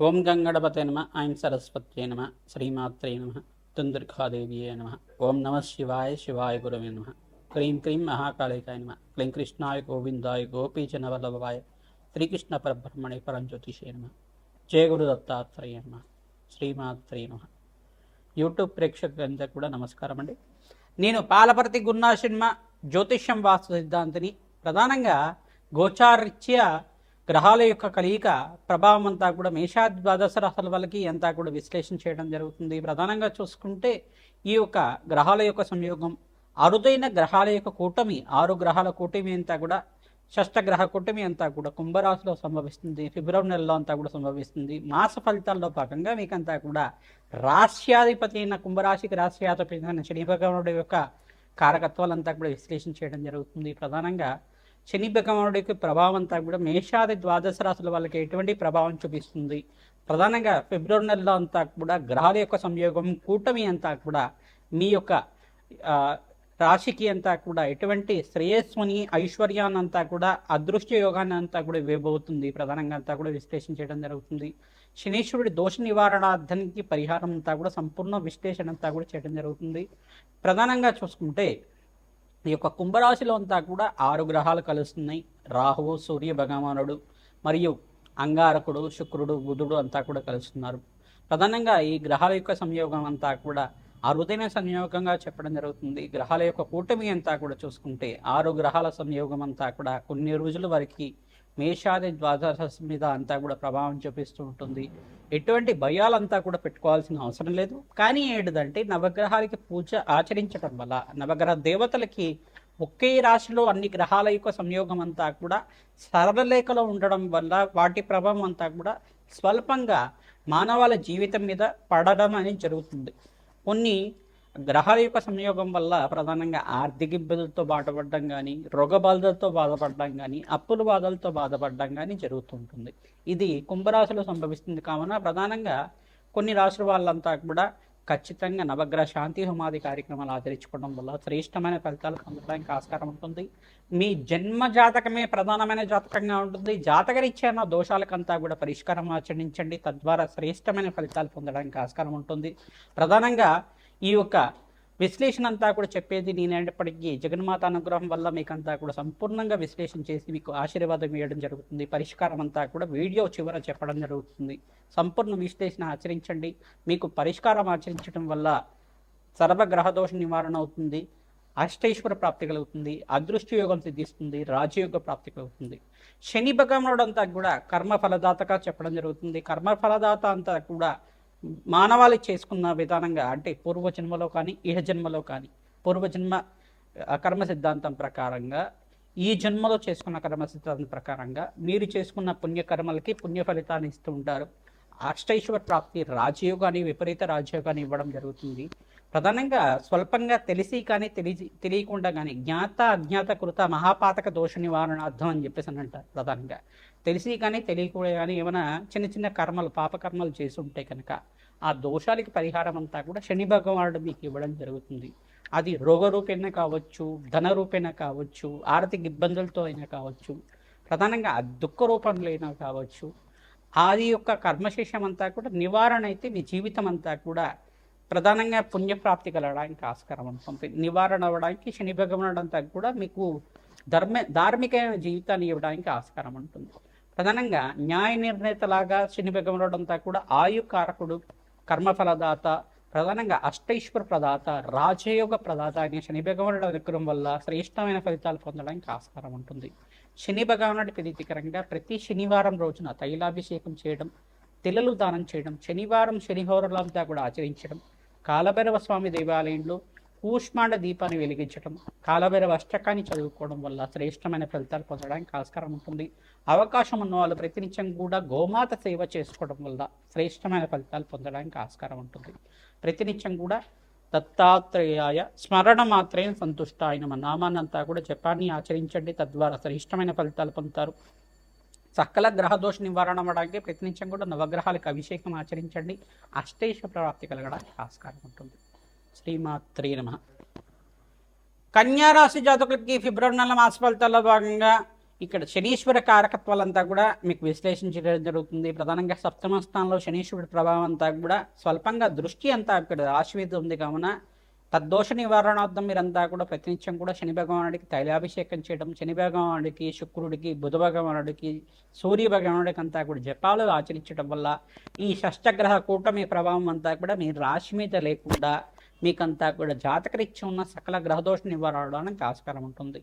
ఓం గంగణపతే నమ ఐం సరస్వత్యై నమ శ్రీమాత్రే నమ తుందుర్ఖాదేవ్యే నమ ఓం నమ శివాయ శివాయ గురవే నమ క్రీం క్రీం మహాకాళికాయ నమ క్లీం కృష్ణాయ గోవిందాయ గోపీచనవల్లభాయ శ్రీకృష్ణ పరబ్రహ్మణే పరంజ్యోతిషే నమ జయ గురు దత్తాత్రేయ నమ శ్రీమాత్రే నమ. యూట్యూబ్ ప్రేక్షకులందరికీ కూడా నమస్కారం అండి. నేను పాలపర్తి గున్నా సినిమా జ్యోతిష్యం వాస్తు సిద్ధాంతిని. ప్రధానంగా గోచారీత్యా గ్రహాల యొక్క కలయిక ప్రభావం అంతా కూడా మేషాది ద్వాదశ రాశుల వాళ్ళకి అంతా కూడా విశ్లేషణ చేయడం జరుగుతుంది. ప్రధానంగా చూసుకుంటే ఈ యొక్క గ్రహాల యొక్క సంయోగం, అరుదైన గ్రహాల యొక్క కూటమి, 6 గ్రహాల కూటమి అంతా కూడా షష్టగ్రహ కూటమి అంతా కూడా కుంభరాశిలో సంభవిస్తుంది. ఫిబ్రవరి నెలలో అంతా కూడా సంభవిస్తుంది. మాస ఫలితాల్లో భాగంగా మీకంతా కూడా రాశ్యాధిపతి అయిన కుంభరాశికి రాశ్యాధిపతి అయిన శని భగవానుడి యొక్క కారకత్వాలంతా కూడా విశ్లేషణ చేయడం జరుగుతుంది. ప్రధానంగా శని భగవానుడికి ప్రభావం అంతా కూడా మేషాది ద్వాదశ రాశుల వాళ్ళకి ఎటువంటి ప్రభావం చూపిస్తుంది. ప్రధానంగా ఫిబ్రవరి నెలలో అంతా కూడా గ్రహాల యొక్క సంయోగం, కూటమి అంతా కూడా మీ యొక్క రాశికి అంతా కూడా ఎటువంటి శ్రేయస్సుని, ఐశ్వర్యాన్ని అంతా కూడా, అదృష్ట యోగాన్ని అంతా కూడా ఇవ్వబోతుంది. ప్రధానంగా అంతా కూడా విశ్లేషణ చేయడం జరుగుతుంది. శనీశ్వరుడి దోష నివారణార్థానికి పరిహారం అంతా కూడా సంపూర్ణ విశ్లేషణ అంతా కూడా చేయడం జరుగుతుంది. ప్రధానంగా చూసుకుంటే ఈ యొక్క కుంభరాశిలో అంతా కూడా 6 గ్రహాలు కలుస్తున్నాయి. రాహువు, సూర్య భగవానుడు మరియు అంగారకుడు, శుక్రుడు, బుధుడు అంతా కూడా కలుస్తున్నారు. ప్రధానంగా ఈ గ్రహాల యొక్క సంయోగం అంతా కూడా అరుదైన సంయోగంగా చెప్పడం జరుగుతుంది. గ్రహాల యొక్క కూటమి అంతా కూడా చూసుకుంటే 6 గ్రహాల సంయోగం అంతా కూడా కొన్ని రోజుల వరకు మేషాది ద్వాదశ మీద అంతా కూడా ప్రభావం చూపిస్తూ ఉంటుంది. ఎటువంటి భయాలంతా కూడా పెట్టుకోవాల్సిన అవసరం లేదు. కానీ ఏంటిదంటే నవగ్రహాలకి పూజ ఆచరించడం వల్ల, నవగ్రహ దేవతలకి ఒకే రాశిలో అన్ని గ్రహాల యొక్క సంయోగం అంతా కూడా సరళరేఖలో ఉండడం వల్ల వాటి ప్రభావం అంతా కూడా స్వల్పంగా మానవాళి జీవితం మీద పడడం అనేది జరుగుతుంది. కొన్ని గ్రహాల యొక్క సంయోగం వల్ల ప్రధానంగా ఆర్థిక ఇబ్బందులతో బాధపడడం కానీ, రోగ బాధలతో బాధపడడం కానీ, అప్పుల బాధలతో బాధపడడం కానీ జరుగుతుంటుంది. ఇది కుంభరాశిలో సంభవిస్తుంది. కావున ప్రధానంగా కొన్ని రాశుల వాళ్ళంతా కూడా ఖచ్చితంగా నవగ్రహ శాంతి హోమాది కార్యక్రమాలు ఆచరించుకోవడం వల్ల శ్రేష్టమైన ఫలితాలు పొందడానికి ఆస్కారం ఉంటుంది. మీ జన్మ జాతకమే ప్రధానమైన జాతకంగా ఉంటుంది. జాతకరీత్యా దోషాలకంతా కూడా పరిష్కారం ఆచరించండి. తద్వారా శ్రేష్టమైన ఫలితాలు పొందడానికి ఆస్కారం ఉంటుంది. ప్రధానంగా ఈ యొక్క విశ్లేషణ అంతా కూడా చెప్పేది నేనేటప్పటికీ జగన్మాత అనుగ్రహం వల్ల మీకంతా కూడా సంపూర్ణంగా విశ్లేషణ చేసి మీకు ఆశీర్వాదం ఇవ్వడం జరుగుతుంది. పరిష్కారం అంతా కూడా వీడియో చివర చెప్పడం జరుగుతుంది. సంపూర్ణ విశ్లేషణ ఆచరించండి. మీకు పరిష్కారం ఆచరించడం వల్ల సర్వగ్రహదోష నివారణ అవుతుంది, అష్టైశ్వర ప్రాప్తి కలుగుతుంది, అదృష్ట యోగం సిద్ధిస్తుంది, రాజయోగ ప్రాప్తి కలుగుతుంది. శని భగవానుడు అంతా కూడా కర్మ ఫలదాతగా చెప్పడం జరుగుతుంది. కర్మ ఫలదాత అంతా కూడా మానవాళి చేసుకున్న విధానంగా, అంటే పూర్వజన్మలో కానీ ఇహ జన్మలో కానీ పూర్వజన్మ కర్మ సిద్ధాంతం ప్రకారంగా, ఈ జన్మలో చేసుకున్న కర్మ సిద్ధాంతం ప్రకారంగా మీరు చేసుకున్న పుణ్యకర్మలకి పుణ్య ఫలితాన్ని ఇస్తూ ఉంటారు. అష్టైశ్వర ప్రాప్తి, రాజయోగాన్ని, విపరీత రాజయోగాన్ని ఇవ్వడం జరుగుతుంది. ప్రధానంగా స్వల్పంగా తెలిసి కానీ తెలియకుండా కానీ జ్ఞాత అజ్ఞాత కృత మహాపాతక దోష నివారణార్థం అని చెప్పేసి అని అంటారు. ప్రధానంగా తెలిసి కానీ తెలియకుండా కానీ ఏమైనా చిన్న చిన్న కర్మలు, పాపకర్మలు చేసి ఉంటే కనుక ఆ దోషాలకి పరిహారం అంతా కూడా శని భగవానుడు మీకు ఇవ్వడం జరుగుతుంది. అది రోగ రూపేణ కావచ్చు, ధన రూపేణ కావచ్చు, ఆర్థిక ఇబ్బందులతో అయినా కావచ్చు, ప్రధానంగా దుఃఖ రూపంలో అయినా కావచ్చు. అది యొక్క కర్మశేషం అంతా కూడా నివారణ అయితే మీ జీవితం అంతా కూడా ప్రధానంగా పుణ్యప్రాప్తి కలగడానికి ఆస్కారం ఉంటుంది. నివారణ అవ్వడానికి శని భగవానుడు అంతా కూడా మీకు ధార్మికమైన జీవితాన్ని ఇవ్వడానికి ఆస్కారం ఉంటుంది. ప్రధానంగా న్యాయ నిర్ణేతలాగా శని భగవానుడు అంతా కూడా ఆయుకారకుడు, కర్మఫలదాత, ప్రధానంగా అష్టైశ్వర ప్రదాత, రాజయోగ ప్రదాత అనే శని భగవానుడు అనుగ్రహం వల్ల శ్రేష్టమైన ఫలితాలు పొందడానికి ఆస్కారం ఉంటుంది. శని భగవానుడి ప్రీతికరంగా ప్రతి శనివారం రోజున తైలాభిషేకం చేయడం, తెల్లలు దానం చేయడం, శనివారం శనిహోరలంతా కూడా ఆచరించడం, కాలభైరవ స్వామి దేవాలయంలో కూష్మాండ దీపాన్ని వెలిగించడం, కాలభైరవ అష్టకాన్ని చదువుకోవడం వల్ల శ్రేష్టమైన ఫలితాలు పొందడానికి ఆస్కారం ఉంటుంది. అవకాశం ఉన్న వాళ్ళు ప్రతినిత్యం కూడా గోమాత సేవ చేసుకోవడం వల్ల శ్రేష్టమైన ఫలితాలు పొందడానికి ఆస్కారం ఉంటుంది. ప్రతినిత్యం కూడా దత్తాత్రేయాయ స్మరణ మాత్రమే సంతుష్ట ఆయన నామాన్నంతా కూడా జపాన్ని ఆచరించండి. తద్వారా శ్రేష్టమైన ఫలితాలు పొందుతారు. సకల గ్రహదోష నివారణ అవ్వడానికి ప్రతినిత్యం కూడా నవగ్రహాలకు అభిషేకం ఆచరించండి. అష్టైశ్వర ప్రాప్తి కలగడానికి ఆస్కారం ఉంటుంది. శ్రీమాత్రే నమః. కన్యారాశి జాతకులకి ఫిబ్రవరి నెల మాస ఫలితాల్లో భాగంగా ఇక్కడ శనీశ్వర కారకత్వాలంతా కూడా మీకు విశ్లేషించడం జరుగుతుంది. ప్రధానంగా సప్తమ స్థానంలో శనీశ్వరుడి ప్రభావం అంతా కూడా స్వల్పంగా దృష్టి అంతా ఇక్కడ రాశి మీద ఉంది కావున తద్దోష నివారణార్థం మీరంతా కూడా ప్రతినిత్యం కూడా శని భగవానుడికి తైలాభిషేకం చేయడం, శని భగవానుడికి, శుక్రుడికి, బుధ భగవానుడికి, సూర్య భగవానుడికి అంతా కూడా జపాలు ఆచరించడం వల్ల ఈ షష్టగ్రహ కూటమి ప్రభావం అంతా కూడా మీ రాశి మీద లేకుండా మీకంతా కూడా జాతకరీత్యం ఉన్న సకల గ్రహదోష నివారణకు ఆస్కారం ఉంటుంది.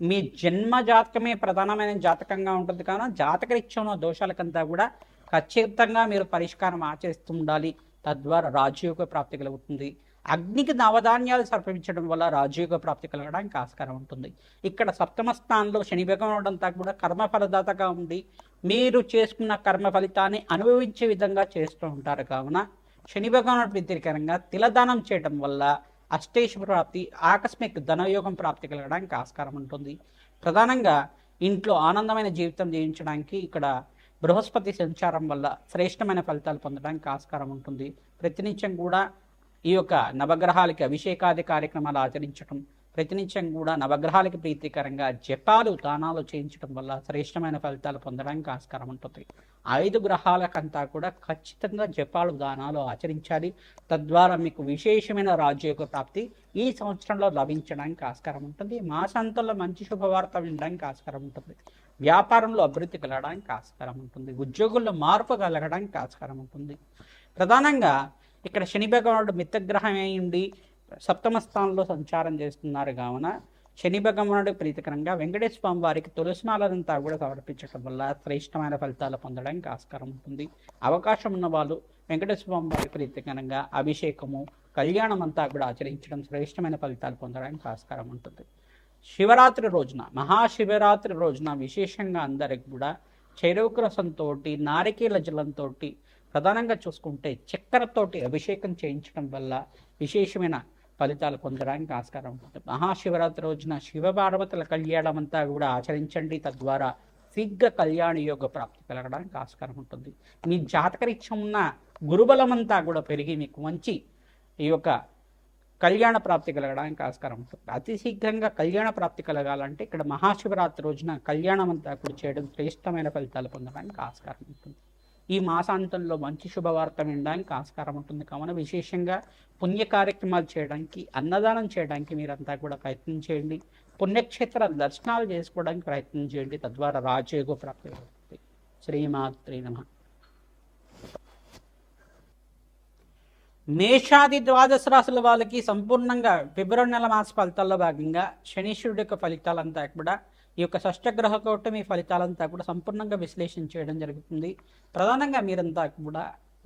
మీ జన్మ జాతకమే ప్రధానమైన జాతకంగా ఉంటుంది కావున జాతకరీత్యం ఉన్న దోషాలకంతా కూడా ఖచ్చితంగా మీరు పరిష్కారం ఆచరిస్తూ ఉండాలి. తద్వారా రాజయోగ ప్రాప్తి కలుగుతుంది. అగ్నికి నవధాన్యాలు సమర్పించడం వల్ల రాజయోగ ప్రాప్తి కలగడానికి ఆస్కారం ఉంటుంది. ఇక్కడ సప్తమ స్థానంలో శని భగవానుడు అంతా కూడా కర్మఫలదాతగా ఉండి మీరు చేసుకున్న కర్మ ఫలితాన్ని అనుభవించే విధంగా చేస్తూ ఉంటారు కావున శని భగవానుడు వ్యతిరేకంగా తిలదానం చేయడం వల్ల అష్టేశ్వర ప్రాప్తి, ఆకస్మిక ధనయోగం ప్రాప్తి కలగడానికి ఆస్కారం ఉంటుంది. ప్రధానంగా ఇంట్లో ఆనందమైన జీవితం జీవించడానికి ఇక్కడ బృహస్పతి సంచారం వల్ల శ్రేష్టమైన ఫలితాలు పొందడానికి ఆస్కారం ఉంటుంది. ప్రతినిత్యం కూడా ఈ యొక్క నవగ్రహాలకి అభిషేకాది కార్యక్రమాలు ఆచరించడం, ప్రతినిత్యం కూడా నవగ్రహాలకి ప్రీతికరంగా జపాలు దానాలు చేయించడం వల్ల శ్రేష్టమైన ఫలితాలు పొందడానికి ఆస్కారం ఉంటుంది. 5 గ్రహాలకంతా కూడా ఖచ్చితంగా జపాలు దానాలు ఆచరించాలి. తద్వారా మీకు విశేషమైన రాజయోగ ప్రాప్తి ఈ సంవత్సరంలో లభించడానికి ఆస్కారం ఉంటుంది. మాసాంతంలో మంచి శుభవార్త వినడానికి ఆస్కారం ఉంటుంది. వ్యాపారంలో అభివృద్ధి కలగడానికి ఆస్కారం ఉంటుంది. ఉద్యోగుల్లో మార్పు కలగడానికి ఆస్కారం ఉంటుంది. ప్రధానంగా ఇక్కడ శని భగవానుడు మిత్రగ్రహం అయ్యింది సప్తమ స్థానంలో సంచారం చేస్తున్నారు కావున శని భగవానుడు ప్రీతికరంగా వెంకటేశ్వర స్వామి వారికి తులసిమాలంతా కూడా సమర్పించడం వల్ల శ్రేష్టమైన ఫలితాలు పొందడానికి ఆస్కారం ఉంటుంది. అవకాశం ఉన్న వాళ్ళు వెంకటేశ్వర స్వామి వారికి ప్రీతికరంగా అభిషేకము, కళ్యాణం అంతా కూడా ఆచరించడం శ్రేష్టమైన ఫలితాలు పొందడానికి ఆస్కారం ఉంటుంది. శివరాత్రి రోజున, మహాశివరాత్రి రోజున విశేషంగా అందరికి కూడా చెరుకు రసంతో, నారికేల జలంతో, ప్రధానంగా చూసుకుంటే చక్కెరతోటి అభిషేకం చేయించడం వల్ల విశేషమైన ఫలితాలు పొందడానికి ఆస్కారం ఉంటుంది. మహాశివరాత్రి రోజున శివపార్వతుల కళ్యాణం అంతా కూడా ఆచరించండి. తద్వారా శీఘ్ర కళ్యాణ యోగ ప్రాప్తి కలగడానికి ఆస్కారం ఉంటుంది. మీ జాతకరీత్యం ఉన్న గురుబలం అంతా కూడా పెరిగి మీకు మంచి ఈ యొక్క కళ్యాణ ప్రాప్తి కలగడానికి ఆస్కారం ఉంటుంది. అతి శీఘ్రంగా కళ్యాణ ప్రాప్తి కలగాలంటే ఇక్కడ మహాశివరాత్రి రోజున కళ్యాణం అంతా కూడా చేయడం శ్రేష్టమైన ఫలితాలు పొందడానికి ఆస్కారం ఉంటుంది. ఈ మాసాంతంలో మంచి శుభవార్త వినడానికి ఆస్కారం ఉంటుంది కావున విశేషంగా పుణ్య కార్యక్రమాలు చేయడానికి, అన్నదానం చేయడానికి మీరంతా కూడా ప్రయత్నం చేయండి. పుణ్యక్షేత్ర దర్శనాలు చేసుకోవడానికి ప్రయత్నం చేయండి. తద్వారా రాజయోగ ప్రాప్తి అవుతుంది. శ్రీమాత్రే నమః. మేషాది ద్వాదశ రాశుల వాళ్ళకి సంపూర్ణంగా ఫిబ్రవరి నెల మాస ఫలితాల్లో భాగంగా శనీశ్వరుడి యొక్క ఫలితాలంతా కూడా ఈ యొక్క షష్టగ్రహ కూటమి ఫలితాలంతా కూడా సంపూర్ణంగా విశ్లేషణ చేయడం జరుగుతుంది. ప్రధానంగా మీరంతా కూడా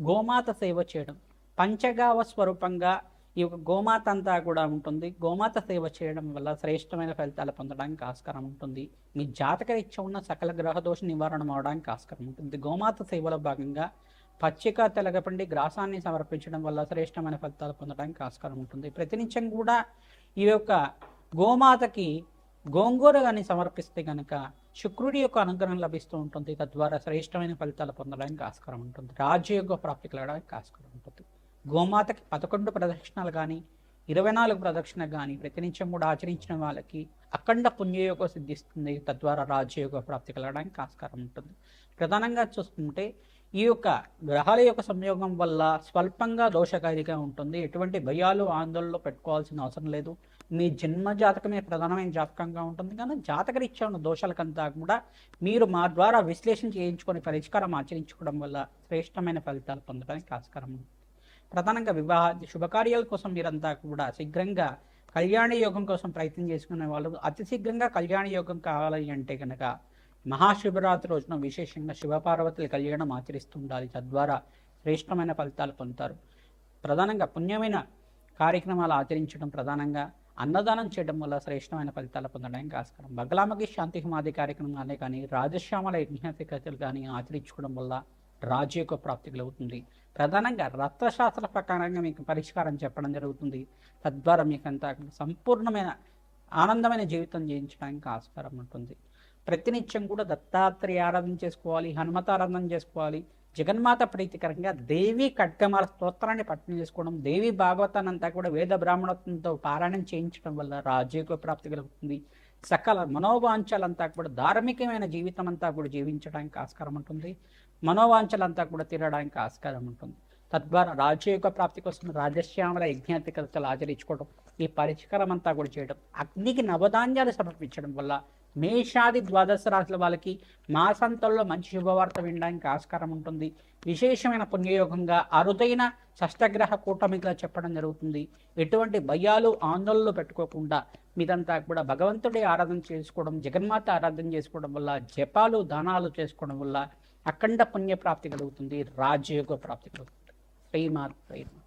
గోమాత సేవ చేయడం, పంచగావ స్వరూపంగా ఈ యొక్క గోమాత అంతా కూడా ఉంటుంది. గోమాత సేవ చేయడం వల్ల శ్రేష్టమైన ఫలితాలు పొందడానికి ఆస్కారం ఉంటుంది. మీ జాతకరీత్యా ఉన్న సకల గ్రహదోష నివారణ అవడానికి ఆస్కారం ఉంటుంది. గోమాత సేవలో భాగంగా పచ్చిక తెలగపండి గ్రాసాన్ని సమర్పించడం వల్ల శ్రేష్టమైన ఫలితాలు పొందడానికి ఆస్కారం ఉంటుంది. ప్రతినిత్యం కూడా ఈ యొక్క గోమాతకి గోంగూర కానీ సమర్పిస్తే కనుక శుక్రుడి యొక్క అనుగ్రహం లభిస్తూ ఉంటుంది. తద్వారా శ్రేష్టమైన ఫలితాలు పొందడానికి ఆస్కారం ఉంటుంది. రాజయోగ ప్రాప్తి కలగడానికి ఆస్కారం ఉంటుంది. గోమాతకి 11 ప్రదక్షిణాలు కానీ 24 ప్రదక్షిణ కానీ ప్రతినిత్యం కూడా ఆచరించిన వాళ్ళకి అఖండ పుణ్యయోగం సిద్ధిస్తుంది. తద్వారా రాజయోగ ప్రాప్తి కలగడానికి ఆస్కారం ఉంటుంది. ప్రధానంగా చూసుకుంటే ఈ యొక్క గ్రహాల యొక్క సంయోగం వల్ల స్వల్పంగా దోషకారిగా ఉంటుంది. ఎటువంటి భయాలు ఆందోళనలో పెట్టుకోవాల్సిన అవసరం లేదు. మీ జన్మ జాతకమే ప్రధానమైన జాతకంగా ఉంటుంది. కానీ జాతకరీత్యా ఉన్న దోషాలకంతా కూడా మీరు మా ద్వారా విశ్లేషణ చేయించుకొని పరిష్కారం ఆచరించుకోవడం వల్ల శ్రేష్టమైన ఫలితాలు పొందడానికి ఆస్కారం ఉంది. ప్రధానంగా వివాహ శుభకార్యాల కోసం మీరంతా కూడా శీఘ్రంగా కళ్యాణ యోగం కోసం ప్రయత్నం చేసుకునే వాళ్ళు అతి శీఘ్రంగా కళ్యాణ యోగం కావాలి అంటే కనుక మహాశివరాత్రి రోజున విశేషంగా శివపార్వతుల కళ్యాణం ఆచరిస్తూ ఉండాలి. తద్వారా శ్రేష్టమైన ఫలితాలు పొందుతారు. ప్రధానంగా పుణ్యమైన కార్యక్రమాలు ఆచరించడం, ప్రధానంగా అన్నదానం చేయడం వల్ల శ్రేష్టమైన ఫలితాలు పొందడానికి ఆస్కారం. బగలామకి శాంతి హోమాది కార్యక్రమాలే కానీ రాజశ్యామల యజ్ఞాధికతలు కానీ ఆచరించుకోవడం వల్ల రాజయోగ ప్రాప్తి కలుగుతుంది. ప్రధానంగా రత్నశాస్త్ర ప్రకారంగా మీకు పరిష్కారం చెప్పడం జరుగుతుంది. తద్వారా మీకంతా సంపూర్ణమైన ఆనందమైన జీవితం జీవించడానికి ఆస్కారం ఉంటుంది. ప్రతినిత్యం కూడా దత్తాత్రేయ ఆరాధన చేసుకోవాలి, హనుమత ఆరాధన చేసుకోవాలి. జగన్మాత ప్రీతికరంగా దేవి ఖడ్గమాల స్తోత్రాన్ని పఠనం చేసుకోవడం, దేవి భాగవతాన్ని అంతా కూడా వేద బ్రాహ్మణత్వంతో పారాయణం చేయించడం వల్ల రాజయోగ ప్రాప్తి కలుగుతుంది. సకల మనోవాంఛలంతా కూడా ధార్మికమైన జీవితం అంతా కూడా జీవించడానికి ఆస్కారం ఉంటుంది. మనోవాంఛలంతా కూడా తీరడానికి ఆస్కారం ఉంటుంది. తద్వారా రాజయోగ ప్రాప్తి కోసం రాజశ్యామల యజ్ఞాతికతలు ఆచరించుకోవడం, ఈ పరిష్కారం అంతా కూడా చేయడం, అగ్నికి నవధాన్యాలు సమర్పించడం వల్ల మేషాది ద్వాదశ రాశుల వాళ్ళకి మాసాంతంలో మంచి శుభవార్త వినడానికి ఆస్కారం ఉంటుంది. విశేషమైన పుణ్యయోగంగా అరుదైన షష్టగ్రహ కూటమిగా చెప్పడం జరుగుతుంది. ఎటువంటి భయాలు ఆందోళనలు పెట్టుకోకుండా మీదంతా కూడా భగవంతుడి ఆరాధన చేసుకోవడం, జగన్మాత ఆరాధన చేసుకోవడం వల్ల, జపాలు దానాలు చేసుకోవడం వల్ల అఖండ పుణ్యప్రాప్తి కలుగుతుంది, రాజయోగ ప్రాప్తి కలుగుతుంది. శ్రీమాత్రే నమః.